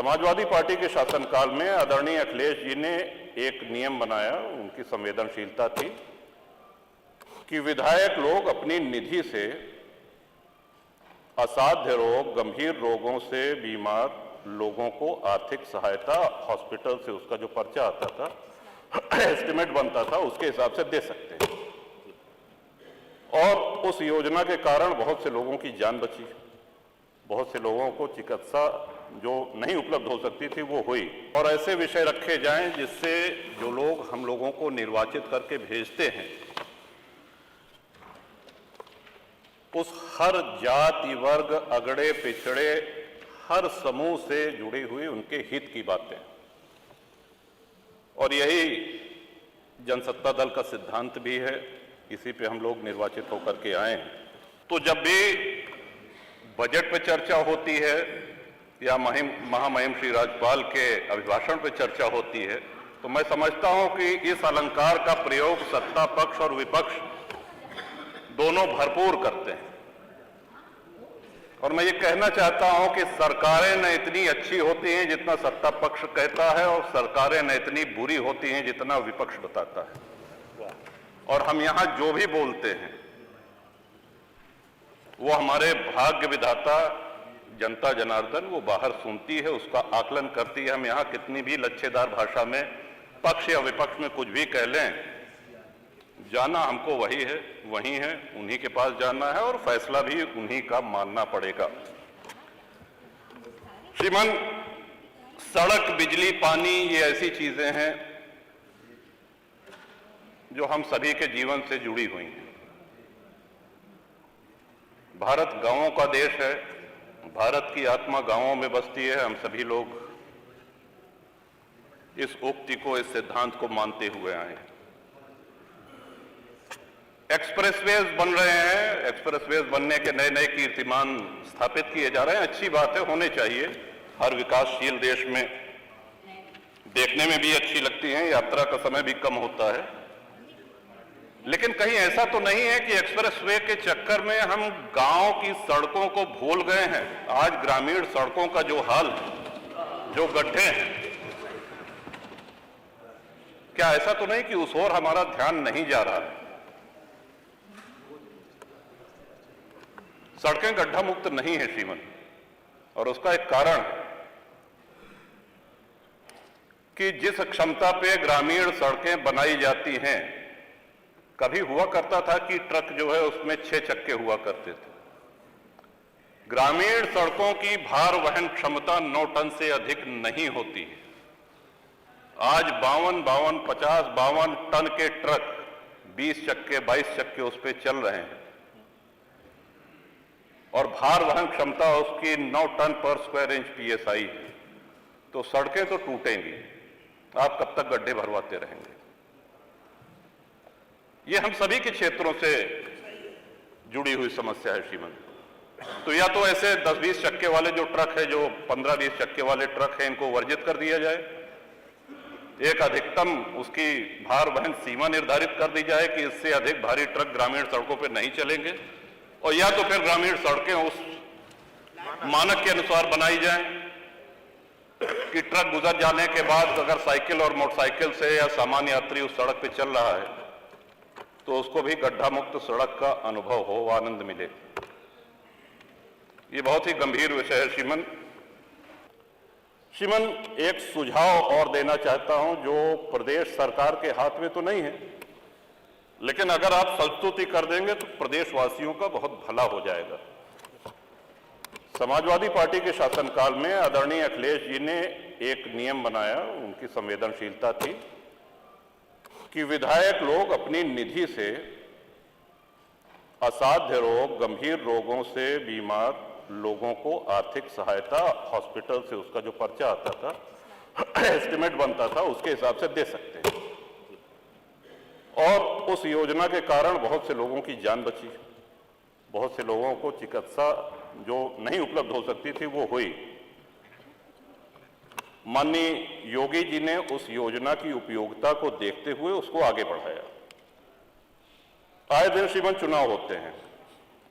Samajwadi party के शासनकाल में आदरणीय अखिलेश जी ने एक नियम बनाया, उनकी संवेदनशीलता थी कि विधायक लोग अपनी निधि से असाध्य रोग, गंभीर रोगों से बीमार लोगों को आर्थिक सहायता हॉस्पिटल से उसका जो पर्चा आता था, एस्टिमेट बनता था, उसके हिसाब से दे सकते हैं। और उस योजना के कारण बहुत से लोगों की जान बची, बहुत से लोगों को चिकित्सा जो नहीं उपलब्ध हो सकती थी वो हुई। और ऐसे विषय रखे जाएं जिससे जो लोग हम लोगों को निर्वाचित करके भेजते हैं, उस हर जाति, वर्ग, अगड़े पिछड़े, हर समूह से जुड़ी हुई उनके हित की बातें। और यही जनसत्ता दल का सिद्धांत भी है, इसी पे हम लोग निर्वाचित होकर के आए हैं। तो जब भी बजट पे चर्चा होती है या महामहिम श्री राज्यपाल के अभिभाषण पे चर्चा होती है, तो मैं समझता हूं कि इस अलंकार का प्रयोग सत्ता पक्ष और विपक्ष दोनों भरपूर करते हैं। और मैं ये कहना चाहता हूं कि सरकारें न इतनी अच्छी होती हैं जितना सत्ता पक्ष कहता है, और सरकारें न इतनी बुरी होती हैं जितना विपक्ष बताता है। और हम यहां जो भी बोलते हैं वो हमारे भाग्य विधाता जनता जनार्दन वो बाहर सुनती है, उसका आकलन करती है। हम यहां कितनी भी लच्छेदार भाषा में पक्ष या विपक्ष में कुछ भी कह लें, जाना हमको वही है, वही है, उन्हीं के पास जाना है और फैसला भी उन्हीं का मानना पड़ेगा। श्रीमान, सड़क, बिजली, पानी ये ऐसी चीजें हैं जो हम सभी के जीवन से जुड़ी हुई हैं। भारत गांवों का देश है, भारत की आत्मा गांवों में बसती है। हम सभी लोग इस उक्ति को, इस सिद्धांत को मानते हुए आए हैं। एक्सप्रेसवेज बन रहे हैं, एक्सप्रेसवेज बनने के नए नए कीर्तिमान स्थापित किए जा रहे हैं। अच्छी बात है, होने चाहिए। हर विकासशील देश में देखने में भी अच्छी लगती हैं, यात्रा का समय भी कम होता है। लेकिन कहीं ऐसा तो नहीं है कि एक्सप्रेसवे के चक्कर में हम गांव की सड़कों को भूल गए हैं। आज ग्रामीण सड़कों का जो हाल है, जो गड्ढे हैं, क्या ऐसा तो नहीं कि उस ओर हमारा ध्यान नहीं जा रहा है? सड़कें गड्ढा मुक्त नहीं है श्रीमन, और उसका एक कारण कि जिस क्षमता पे ग्रामीण सड़कें बनाई जाती हैं, कभी हुआ करता था कि ट्रक जो है उसमें 6 चक्के हुआ करते थे। ग्रामीण सड़कों की भार वहन क्षमता 9 टन से अधिक नहीं होती है। आज 52 टन के ट्रक 20 चक्के 22 चक्के उस पर चल रहे हैं, और भार वहन क्षमता उसकी 9 टन पर स्क्वायर इंच PSI है। तो सड़कें तो टूटेंगी, आप कब तक गड्ढे भरवाते रहेंगे? ये हम सभी के क्षेत्रों से जुड़ी हुई समस्या है श्रीमन। तो या तो ऐसे 10-20 चक्के वाले जो ट्रक है, जो 15-20 चक्के वाले ट्रक हैं, इनको वर्जित कर दिया जाए। एक अधिकतम उसकी भार वहन सीमा निर्धारित कर दी जाए कि इससे अधिक भारी ट्रक ग्रामीण सड़कों पर नहीं चलेंगे, और या तो फिर ग्रामीण सड़कें उस मानक के अनुसार बनाई जाएं कि ट्रक गुजर जाने के बाद अगर साइकिल और मोटरसाइकिल से या सामान्य यात्री उस सड़क पे चल रहा है तो उसको भी गड्ढा मुक्त सड़क का अनुभव हो, आनंद मिले। ये बहुत ही गंभीर विषय है श्रीमन। श्रीमन, एक सुझाव और देना चाहता हूं जो प्रदेश सरकार के हाथ में तो नहीं है, लेकिन अगर आप संस्तुति कर देंगे तो प्रदेशवासियों का बहुत भला हो जाएगा। समाजवादी पार्टी के शासनकाल में आदरणीय अखिलेश जी ने एक नियम बनाया, उनकी संवेदनशीलता थी कि विधायक लोग अपनी निधि से असाध्य रोग, गंभीर रोगों से बीमार लोगों को आर्थिक सहायता हॉस्पिटल से उसका जो पर्चा आता था, एस्टिमेट बनता था, उसके हिसाब से दे सकते हैं। और उस योजना के कारण बहुत से लोगों की जान बची, बहुत से लोगों को चिकित्सा जो नहीं उपलब्ध हो सकती थी वो हुई। माननीय योगी जी ने उस योजना की उपयोगिता को देखते हुए उसको आगे बढ़ाया। आए दिन श्रीमन चुनाव होते हैं,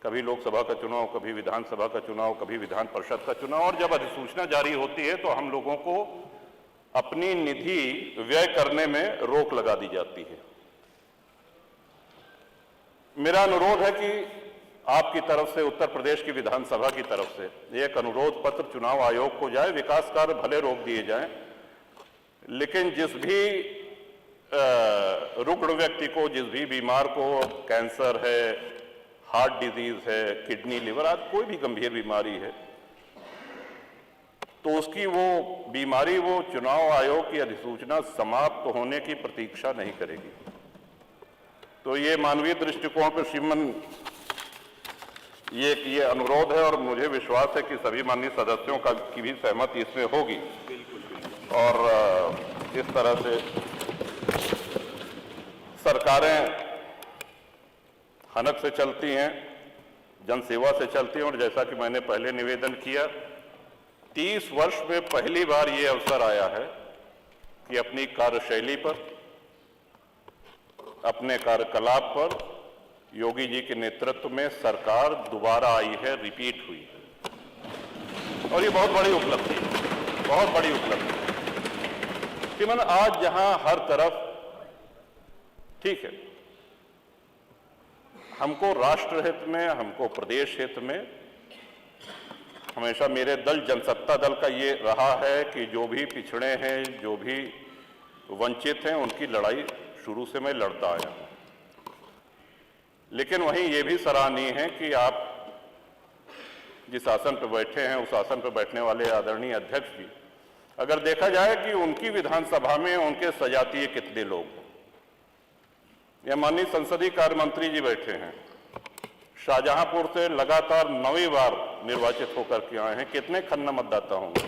कभी लोकसभा का चुनाव, कभी विधानसभा का चुनाव, कभी विधान परिषद का चुनाव, और जब अधिसूचना जारी होती है तो हम लोगों को अपनी निधि व्यय करने में रोक लगा दी जाती है। मेरा अनुरोध है कि आपकी तरफ से, उत्तर प्रदेश की विधानसभा की तरफ से एक अनुरोध पत्र चुनाव आयोग को जाए। विकास कार्य भले रोक दिए जाएं, लेकिन जिस भी रुग्ण व्यक्ति को, जिस भी बीमार को कैंसर है, हार्ट डिजीज है, किडनी, लिवर आदि कोई भी गंभीर बीमारी है, तो उसकी वो बीमारी वो चुनाव आयोग की अधिसूचना समाप्त होने की प्रतीक्षा नहीं करेगी। तो ये मानवीय दृष्टिकोण पर श्रीमान ये अनुरोध है, और मुझे विश्वास है कि सभी माननीय सदस्यों की भी सहमति इसमें होगी। और इस तरह से सरकारें हनक से चलती हैं, जनसेवा से चलती हैं, और जैसा कि मैंने पहले निवेदन किया, 30 वर्ष में पहली बार ये अवसर आया है कि अपनी कार्यशैली पर, अपने कार्यकलाप पर योगी जी के नेतृत्व में सरकार दोबारा आई है, रिपीट हुई है, और ये बहुत बड़ी उपलब्धि है, बहुत बड़ी उपलब्धि है। श्रीमान, आज जहां हर तरफ, ठीक है, हमको राष्ट्र हित में, हमको प्रदेश हित में, हमेशा मेरे दल जनसत्ता दल का ये रहा है कि जो भी पिछड़े हैं, जो भी वंचित हैं, उनकी लड़ाई शुरू से मैं लड़ता आया हूं। लेकिन वहीं ये भी सराहनीय है कि आप जिस आसन पर बैठे हैं, उस आसन पर बैठने वाले आदरणीय अध्यक्ष जी, अगर देखा जाए कि उनकी विधानसभा में उनके सजातीय कितने लोग, या माननीय संसदीय कार्य मंत्री जी बैठे हैं, शाहजहांपुर से लगातार 9वीं बार निर्वाचित होकर के आए हैं, कितने खन्ना मतदाता होंगे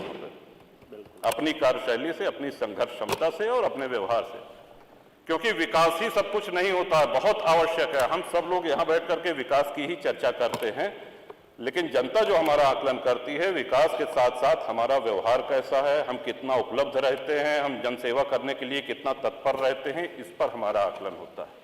अपनी कार्यशैली से, अपनी संघर्ष क्षमता से और अपने व्यवहार से। क्योंकि विकास ही सब कुछ नहीं होता, बहुत आवश्यक है। हम सब लोग यहाँ बैठ करके विकास की ही चर्चा करते हैं, लेकिन जनता जो हमारा आकलन करती है, विकास के साथ साथ हमारा व्यवहार कैसा है, हम कितना उपलब्ध रहते हैं, हम जनसेवा करने के लिए कितना तत्पर रहते हैं, इस पर हमारा आकलन होता है।